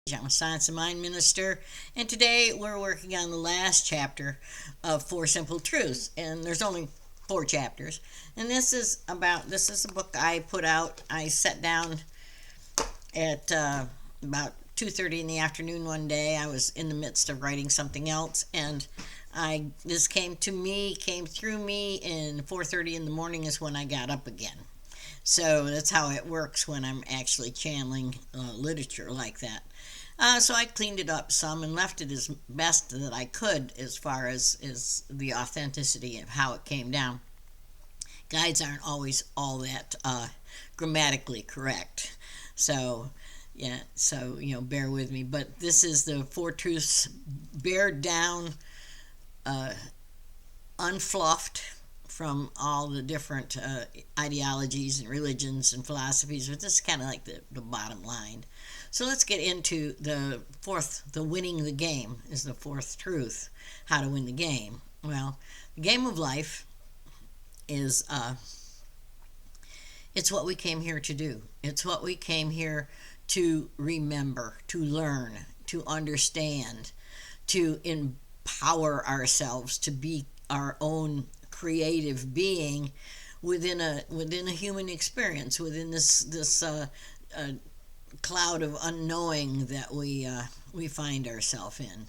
I'm a Science of Mind minister, and today we're working on the last chapter of Four Simple Truths. And there's only four chapters. And this is a book I put out. I sat down at about 2:30 in the afternoon one day. I was in the midst of writing something else, and I this came through me, and 4:30 in the morning is when I got up again. So that's how it works when I'm actually channeling literature like that. So I cleaned it up some and left it as best that I could as far as the authenticity of how it came down. Guides aren't always all that grammatically correct. So, yeah, so, bear with me. But this is the Four Truths bared down, uh, unfluffed from all the different ideologies and religions and philosophies, but this is kind of like the bottom line. So let's get into the winning the game is the fourth truth, how to win the game. Well, the game of life is, it's what we came here to do. It's what we came here to remember, to learn, to understand, to empower ourselves to be our own creative being within a human experience, within this uh, cloud of unknowing that we find ourselves in.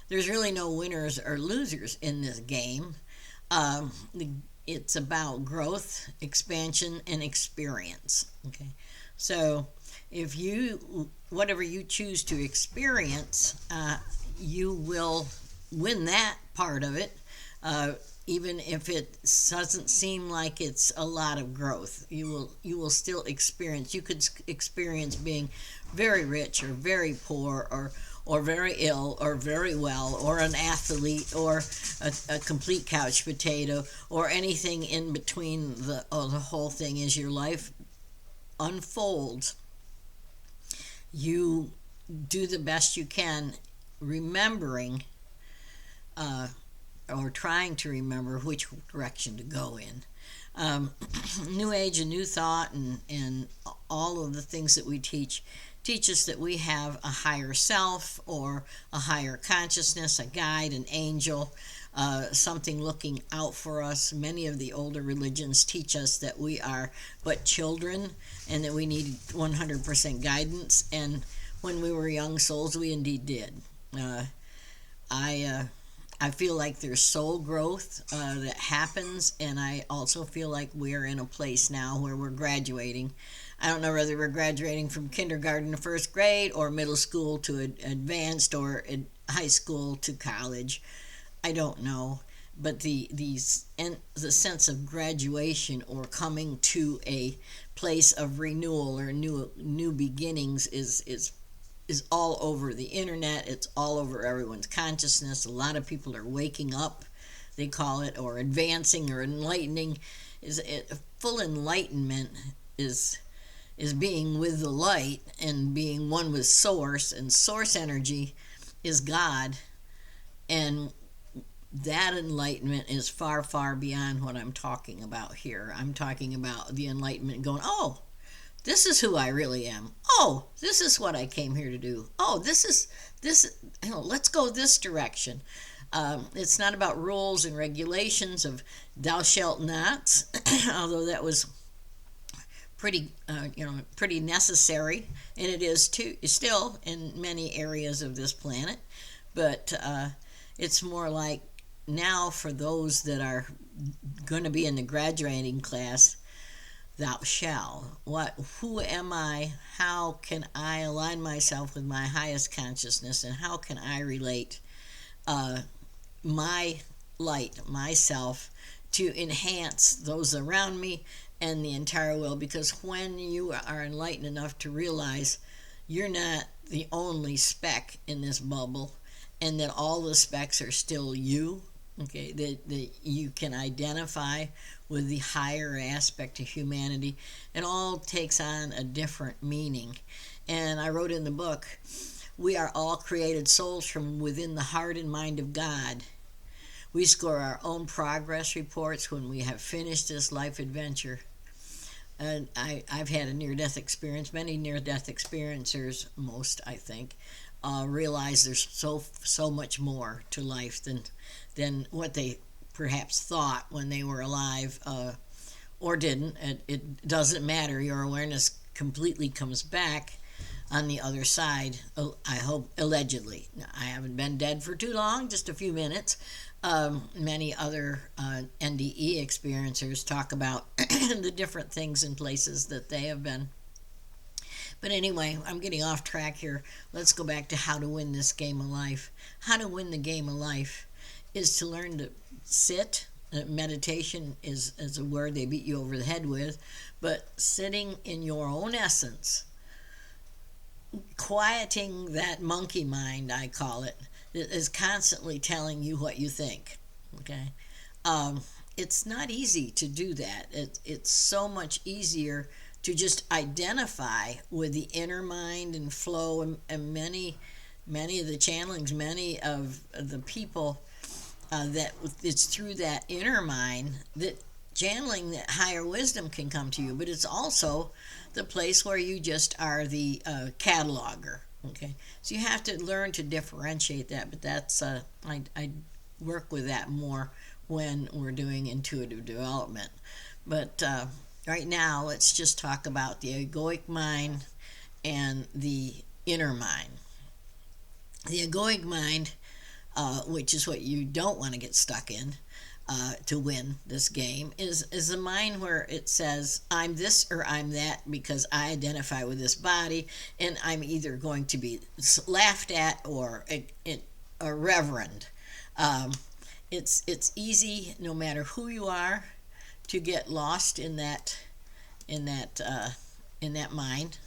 There's really no winners or losers in this game. Um, it's about growth, expansion, and experience. Okay, so if you whatever you choose to experience, you will win that part of it. Uh, Even if it doesn't seem like it's a lot of growth, you will still experience. You could experience being very rich or very poor or very ill or very well or an athlete or a complete couch potato or anything in between. The whole thing as your life unfolds, you do the best you can, remembering uh, or trying to remember which direction to go in. New Age and New Thought and all of the things that we teach us that we have a higher self or a higher consciousness, a guide, an angel, something looking out for us. Many of the older religions teach us that we are but children and that we need 100% guidance. And when we were young souls, we indeed did. Uh, I feel like there's soul growth that happens, and I also feel like we're in a place now where we're graduating. I don't know whether we're graduating from kindergarten to first grade, or middle school to advanced, or high school to college. I don't know, but the sense of graduation or coming to a place of renewal or new beginnings is all over the internet. It's all over everyone's consciousness. A lot of people are waking up, they call it, or advancing or enlightening. Full enlightenment is being with the light and being one with source, and source energy is God. And that enlightenment is far, far beyond what I'm talking about here. I'm talking about the enlightenment going, oh, this is who I really am. Oh, this is what I came here to do. Oh, let's go this direction. It's not about rules and regulations of thou shalt not, although that was pretty necessary, and it is too still in many areas of this planet. But it's more like now for those that are going to be in the graduating class, thou shalt. Who am I? How can I align myself with my highest consciousness, and how can I relate uh, my light, myself, to enhance those around me and the entire world? Because when you are enlightened enough to realize you're not the only speck in this bubble, and that all the specks are still you, okay, that you can identify with the higher aspect of humanity, it all takes on a different meaning. And I wrote in the book, we are all created souls from within the heart and mind of God. We score our own progress reports when we have finished this life adventure. And I've had a near-death experience. Many near-death experiencers, most I think, realize there's so much more to life than what they perhaps thought when they were alive, or didn't. It doesn't matter. Your awareness completely comes back on the other side, I hope, allegedly. I haven't been dead for too long, just a few minutes. Many other NDE experiencers talk about the different things and places that they have been. But anyway, I'm getting off track here. Let's go back to how to win this game of life. How to win the game of life is to learn to sit. Meditation is a word they beat you over the head with, but sitting in your own essence, quieting that monkey mind, I call it, that is constantly telling you what you think. Okay, it's not easy to do that. It's so much easier to just identify with the inner mind and flow, and many of the channelings, many of the people that it's through that inner mind that channeling that higher wisdom can come to you. But it's also the place where you just are the cataloger. Okay, so you have to learn to differentiate that. But that's I work with that more when we're doing intuitive development. But right now, let's just talk about the egoic mind and the inner mind. The egoic mind, which is what you don't want to get stuck in to win this game, is a mind where it says, I'm this or I'm that because I identify with this body, and I'm either going to be laughed at or reverend. It's easy, no matter who you are, to get lost in that mind,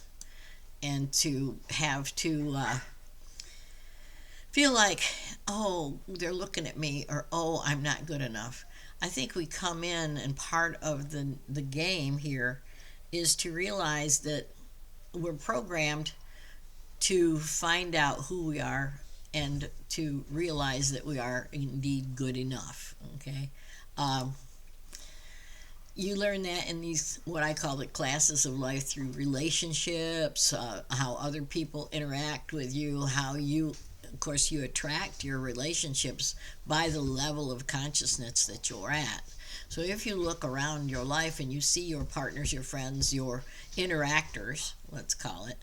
and to have to feel like, oh, they're looking at me, or oh, I'm not good enough. I think we come in, and part of the game here is to realize that we're programmed to find out who we are and to realize that we are indeed good enough. Okay, you learn that in these, what I call the classes of life, through relationships, how other people interact with you, how you, of course, you attract your relationships by the level of consciousness that you're at. So if you look around your life and you see your partners, your friends, your interactors, let's call it,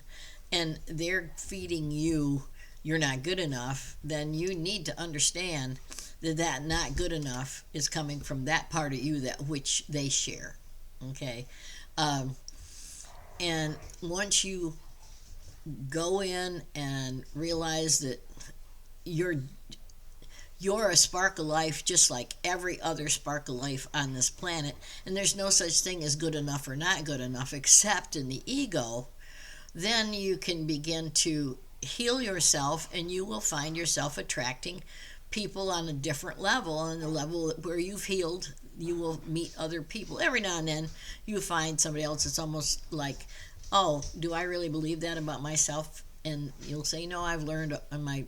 and they're feeding you, you're not good enough, then you need to understand that not good enough is coming from that part of you that which they share. Okay, and once you go in and realize that you're a spark of life just like every other spark of life on this planet, and there's no such thing as good enough or not good enough except in the ego, then you can begin to heal yourself, and you will find yourself attracting people on a different level. On the level where you've healed, you will meet other people. Every now and then you find somebody else that's almost like, oh, do I really believe that about myself? And you'll say, no, I've learned, my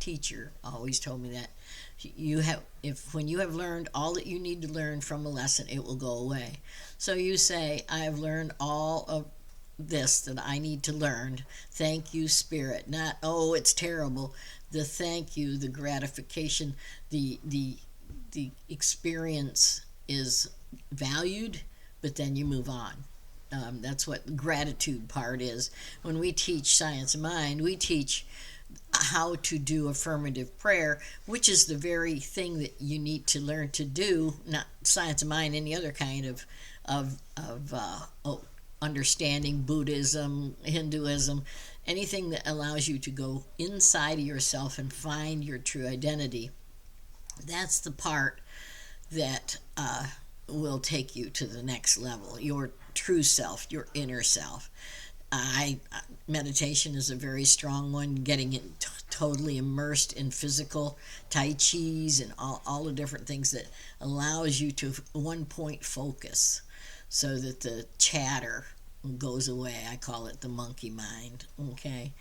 teacher always told me that when you have learned all that you need to learn from a lesson, it will go away. So you say, I've learned all of this that I need to learn. Thank you, Spirit. Not, oh, it's terrible. The thank you, the gratification, the experience is valued, but then you move on. That's what the gratitude part is. When we teach Science of Mind, we teach how to do affirmative prayer, which is the very thing that you need to learn to do. Not Science of Mind, any other kind of understanding, Buddhism, Hinduism, anything that allows you to go inside of yourself and find your true identity. That's the part that will take you to the next level, your true self, your inner self. Meditation is a very strong one, getting it totally immersed in physical Tai Chi's and all the different things that allows you to one point focus, so that the chatter goes away. I call it the monkey mind. Okay,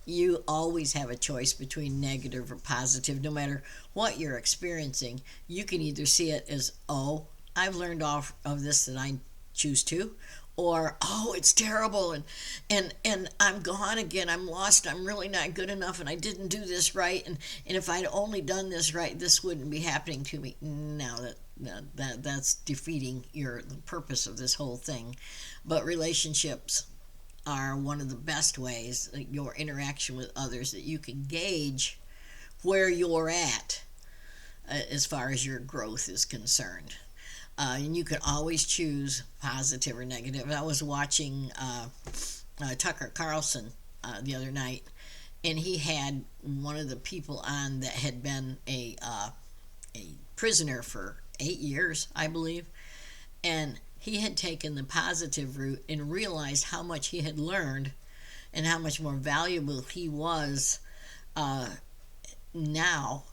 you always have a choice between negative or positive. No matter what you're experiencing, you can either see it as, oh, I've learned all of this that I choose to, or oh, it's terrible, and I'm gone again, I'm lost, I'm really not good enough, and I didn't do this right, and if I'd only done this right, this wouldn't be happening to me. Now that's defeating the purpose of this whole thing. But relationships are one of the best ways, like your interaction with others, that you can gauge where you're at as far as your growth is concerned. And you can always choose positive or negative. I was watching Tucker Carlson the other night, and he had one of the people on that had been a prisoner for 8 years, I believe, and he had taken the positive route and realized how much he had learned and how much more valuable he was now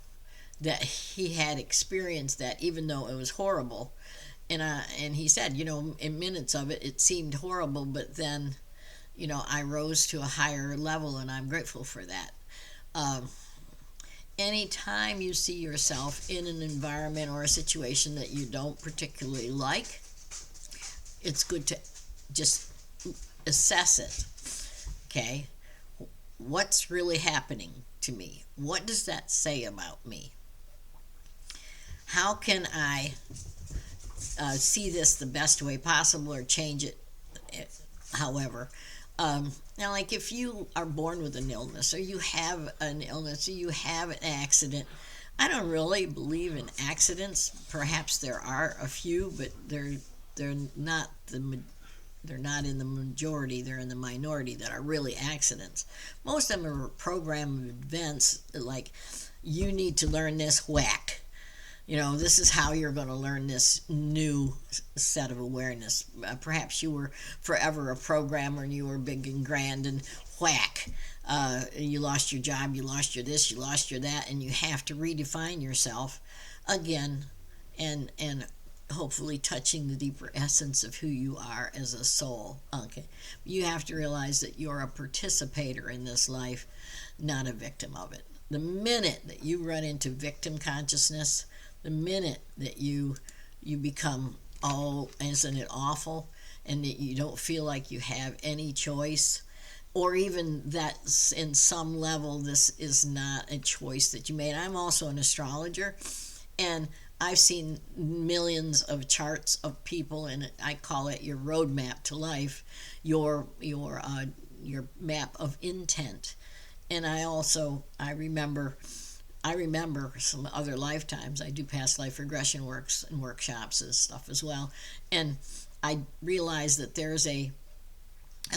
that he had experienced that, even though it was horrible. And he said, in minutes of it, it seemed horrible, but then, I rose to a higher level, and I'm grateful for that. Anytime you see yourself in an environment or a situation that you don't particularly like, it's good to just assess it. Okay? What's really happening to me? What does that say about me? How can I see this the best way possible, or change it however? Now, like if you are born with an illness, or you have an illness, or you have an accident, I don't really believe in accidents. Perhaps there are a few, but they're not they're not in the majority. They're in the minority that are really accidents. Most of them are a program of events, like you need to learn this, whack. This is how you're going to learn this new set of awareness. Perhaps you were forever a programmer and you were big and grand, and whack. You lost your job, you lost your this, you lost your that, and you have to redefine yourself again, and hopefully touching the deeper essence of who you are as a soul. Okay, you have to realize that you're a participator in this life, not a victim of it. The minute that you run into victim consciousness, the minute that you become, oh, isn't it awful, and that you don't feel like you have any choice, or even that in some level this is not a choice that you made. I'm also an astrologer, and I've seen millions of charts of people, and I call it your roadmap to life, your map of intent. And I remember some other lifetimes. I do past life regression works and workshops and stuff as well. And I realize that there's a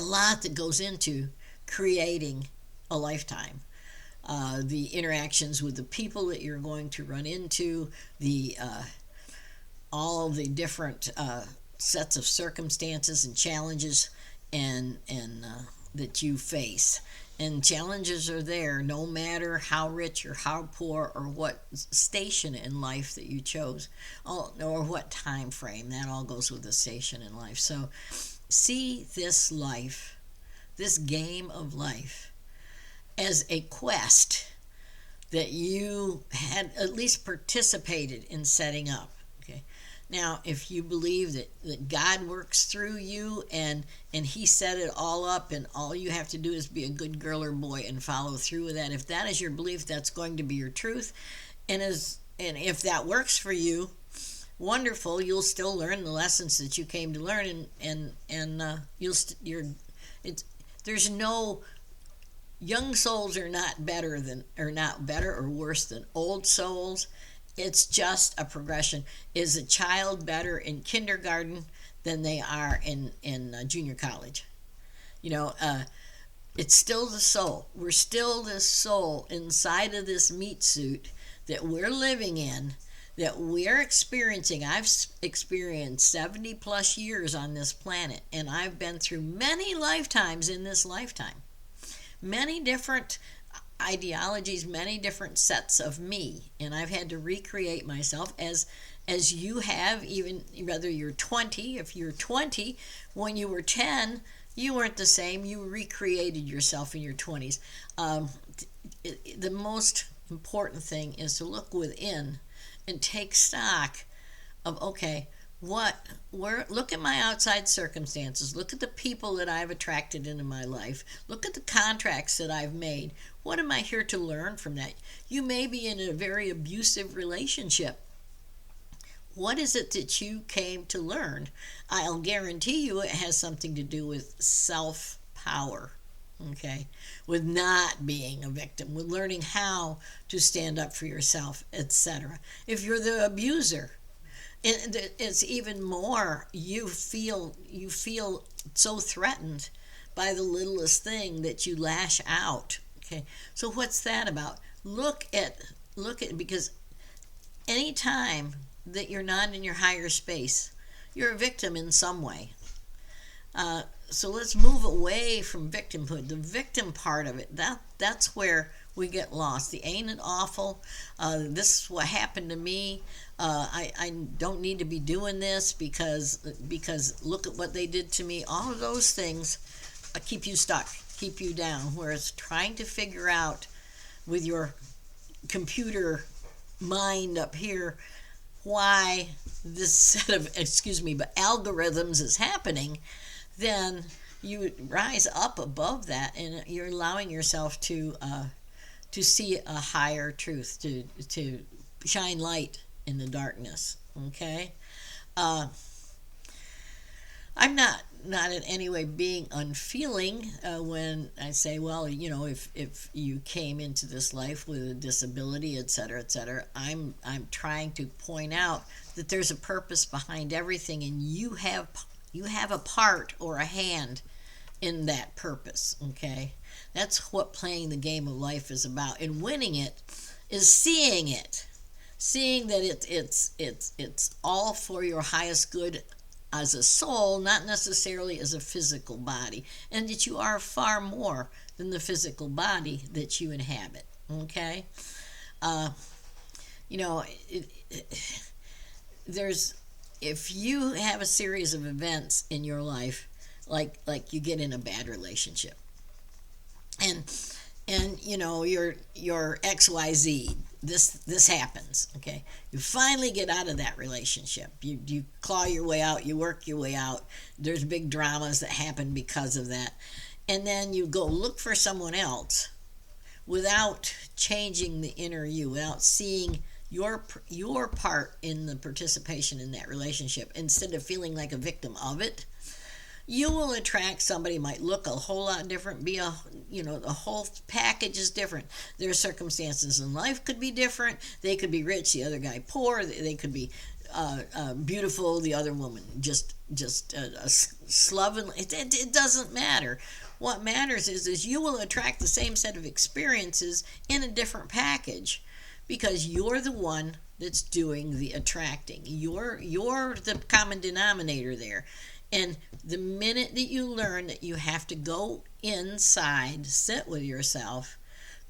lot that goes into creating a lifetime. The interactions with the people that you're going to run into, all the different sets of circumstances and challenges and that you face. And challenges are there no matter how rich or how poor or what station in life that you chose, or what time frame. That all goes with the station in life. So see this life, this game of life, as a quest that you had at least participated in setting up. Okay. Now, if you believe that God works through you and he set it all up, and all you have to do is be a good girl or boy and follow through with that, if that is your belief, that's going to be your truth. And if that works for you, wonderful. You'll still learn the lessons that you came to learn, and there's no young souls are not better or worse than old souls. It's just a progression. Is a child better in kindergarten than they are in junior college? It's still the soul. We're still this soul inside of this meat suit that we're living in, that we're experiencing. I've experienced 70 plus years on this planet, and I've been through many lifetimes in this lifetime. Many different ideologies, many different sets of me, and I've had to recreate myself as you have. Even whether you're 20, if you're 20, when you were 10, you weren't the same. You recreated yourself in your 20s. The most important thing is to look within and take stock of, okay, what where look at my outside circumstances, look at the people that I've attracted into my life, look at the contracts that I've made. What am I here to learn from that? You may be in a very abusive relationship. What is it that you came to learn? I'll guarantee you it has something to do with self power, okay? With not being a victim, with learning how to stand up for yourself, etc. If you're the abuser, it's even more, you feel so threatened by the littlest thing that you lash out. Okay, so what's that about? Look at because any time that you're not in your higher space, you're a victim in some way. So let's move away from victimhood. The victim part of it, that's where we get lost. The ain't it awful? This is what happened to me. I don't need to be doing this because look at what they did to me. All of those things keep you stuck, keep you down. Whereas trying to figure out with your computer mind up here why this set of algorithms is happening, then you rise up above that and you're allowing yourself to see a higher truth, to shine light in the darkness. Okay, I'm not in any way being unfeeling when I say, well, if you came into this life with a disability, etc., etc. I'm trying to point out that there's a purpose behind everything, and you have a part or a hand in that purpose. Okay, that's what playing the game of life is about, and winning it is seeing it, seeing that it's all for your highest good as a soul, not necessarily as a physical body, and that you are far more than the physical body that you inhabit. Okay, there's if you have a series of events in your life, like you get in a bad relationship, and your XYZ, this happens. Okay, you finally get out of that relationship, you claw your way out, you work your way out, there's big dramas that happen because of that, and then you go look for someone else without changing the inner you, without seeing your part in the participation in that relationship, instead of feeling like a victim of it. You will attract somebody might look a whole lot different, the whole package is different. Their circumstances in life could be different. They could be rich, the other guy poor. They could be beautiful, the other woman just slovenly. It doesn't matter. What matters is you will attract the same set of experiences in a different package, because you're the one that's doing the attracting. You're the common denominator there. And the minute that you learn that you have to go inside, sit with yourself,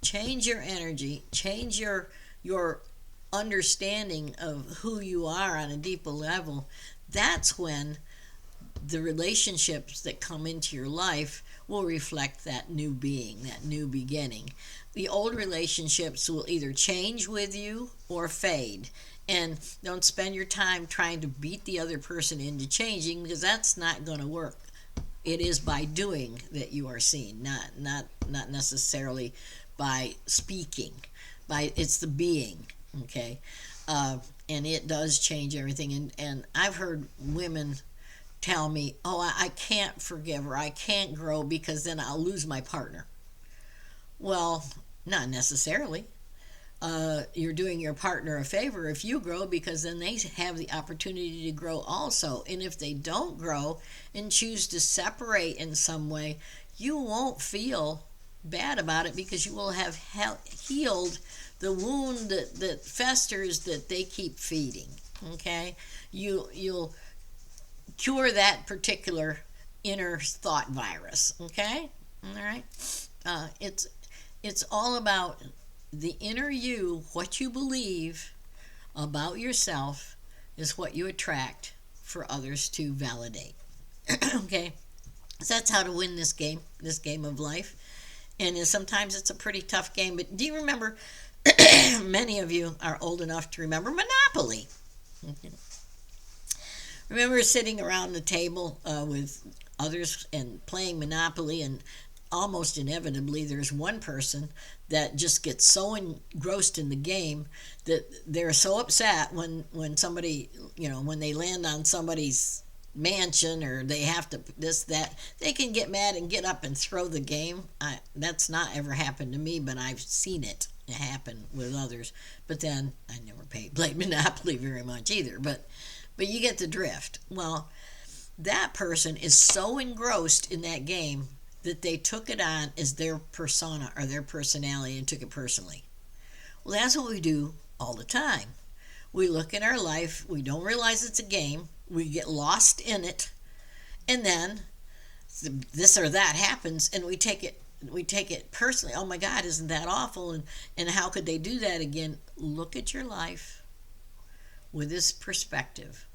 change your energy, change your understanding of who you are on a deeper level, that's when the relationships that come into your life will reflect that new being, that new beginning. The old relationships will either change with you or fade. And don't spend your time trying to beat the other person into changing, because that's not going to work. It is by doing that you are seen, not necessarily by speaking. It's the being, okay? And it does change everything. And I've heard women tell me, oh, I can't forgive or I can't grow because then I'll lose my partner. Well, not necessarily. You're doing your partner a favor if you grow, because then they have the opportunity to grow also. And if they don't grow and choose to separate in some way, you won't feel bad about it, because you will have healed the wound that festers that they keep feeding. Okay, you'll cure that particular inner thought virus. Okay, all right. It's all about the inner you. What you believe about yourself is what you attract for others to validate. Okay, so that's how to win this game of life. And sometimes it's a pretty tough game. But do you remember? Many of you are old enough to remember Monopoly. remember sitting around the table with others and playing Monopoly, and almost inevitably there's one person that just gets so engrossed in the game that they're so upset when somebody, when they land on somebody's mansion, or they have to this that they can get mad and get up and throw the game. That's not ever happened to me, but I've seen it happen with others. But then I never played Monopoly very much either, but you get the drift. Well, that person is so engrossed in that game that they took it on as their persona or their personality and took it personally. Well, that's what we do all the time. We look at our life, we don't realize it's a game, we get lost in it, and then this or that happens, and we take it personally. Oh my God, isn't that awful? And how could they do that again? Look at your life with this perspective,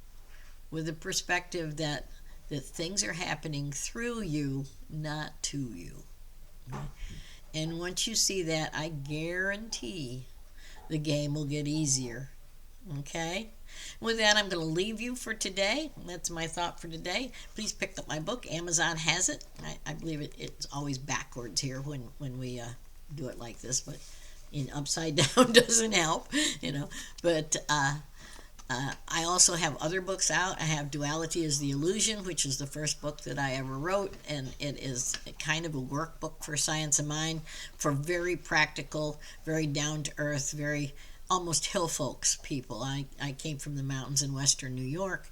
with the perspective that things are happening through you, not to you. Okay? And once you see that, I guarantee the game will get easier. Okay? With that, I'm going to leave you for today. That's my thought for today. Please pick up my book. Amazon has it. I believe it's always backwards here when we do it like this, but in upside down doesn't help, But I also have other books out. I have Duality is the Illusion, which is the first book that I ever wrote, and it is kind of a workbook for science of mind, for very practical, very down-to-earth, very almost hill folks people. I came from the mountains in western New York,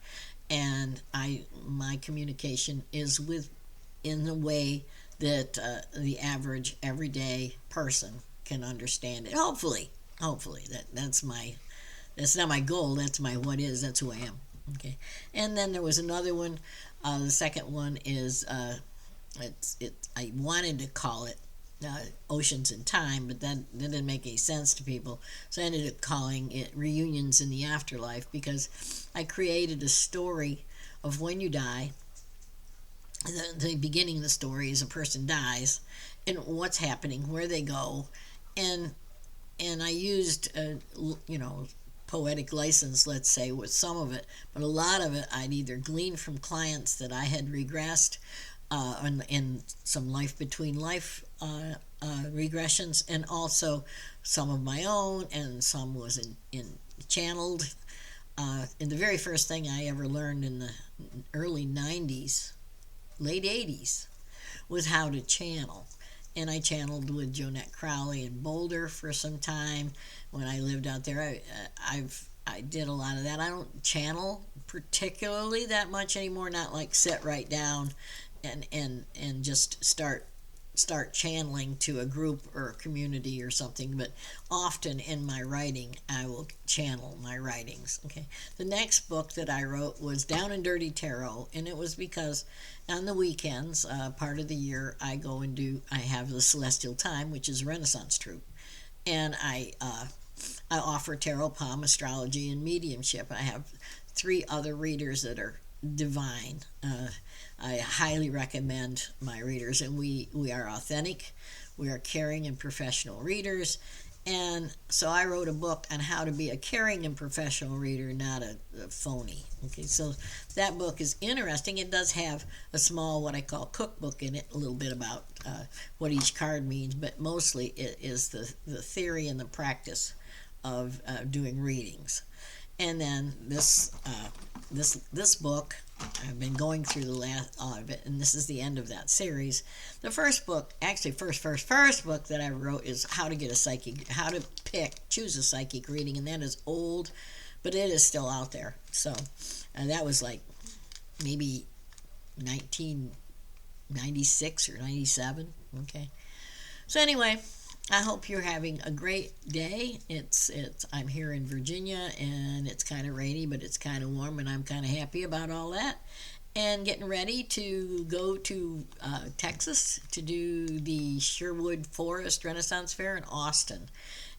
and my communication is in the way that the average everyday person can understand it. Hopefully, that's not my goal. That's my what is. That's who I am. Okay. And then there was another one. The second one is I wanted to call it Oceans in Time, but that didn't make any sense to people. So I ended up calling it Reunions in the Afterlife, because I created a story of when you die. The beginning of the story is a person dies, and what's happening, where they go, and I used poetic license, let's say, with some of it, but a lot of it I'd either gleaned from clients that I had regressed, in some life between life regressions, and also some of my own, and some was in channeled. And the very first thing I ever learned in the early 90s, late 80s, was how to channel. And I channeled with Jonette Crowley in Boulder for some time when I lived out there. I did a lot of that. I don't channel particularly that much anymore. Not like sit right down and just start channeling to a group or a community or something. But often in my writing, I will channel my writings. Okay. The next book that I wrote was Down and Dirty Tarot, and it was because on the weekends, part of the year, I have the Celestial Time, which is a Renaissance troupe, and I offer tarot, palm, astrology, and mediumship. I have 3 other readers that are divine. I highly recommend my readers, and we are authentic, we are caring and professional readers. And so I wrote a book on how to be a caring and professional reader, not a phony. Okay, so that book is interesting. It does have a small, what I call, cookbook in it, a little bit about what each card means, but mostly it is the theory and the practice of doing readings. And then this book, I've been going through the last of it, and this is the end of that series. The first book, actually first book that I wrote is how to choose a psychic reading, and that is old, but it is still out there. So that was like maybe 1996 or 97. Okay. So anyway, I hope you're having a great day. I'm here in Virginia, and it's kind of rainy, but it's kind of warm, and I'm kind of happy about all that. And getting ready to go to Texas to do the Sherwood Forest Renaissance Fair in Austin.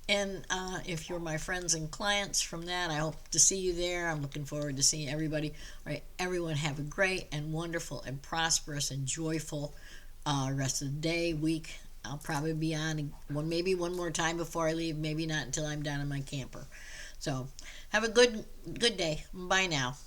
And if you're my friends and clients from that, I hope to see you there. I'm looking forward to seeing everybody. All right, everyone have a great and wonderful and prosperous and joyful rest of the day, week. I'll probably be on maybe one more time before I leave. Maybe not until I'm down in my camper. So have a good day. Bye now.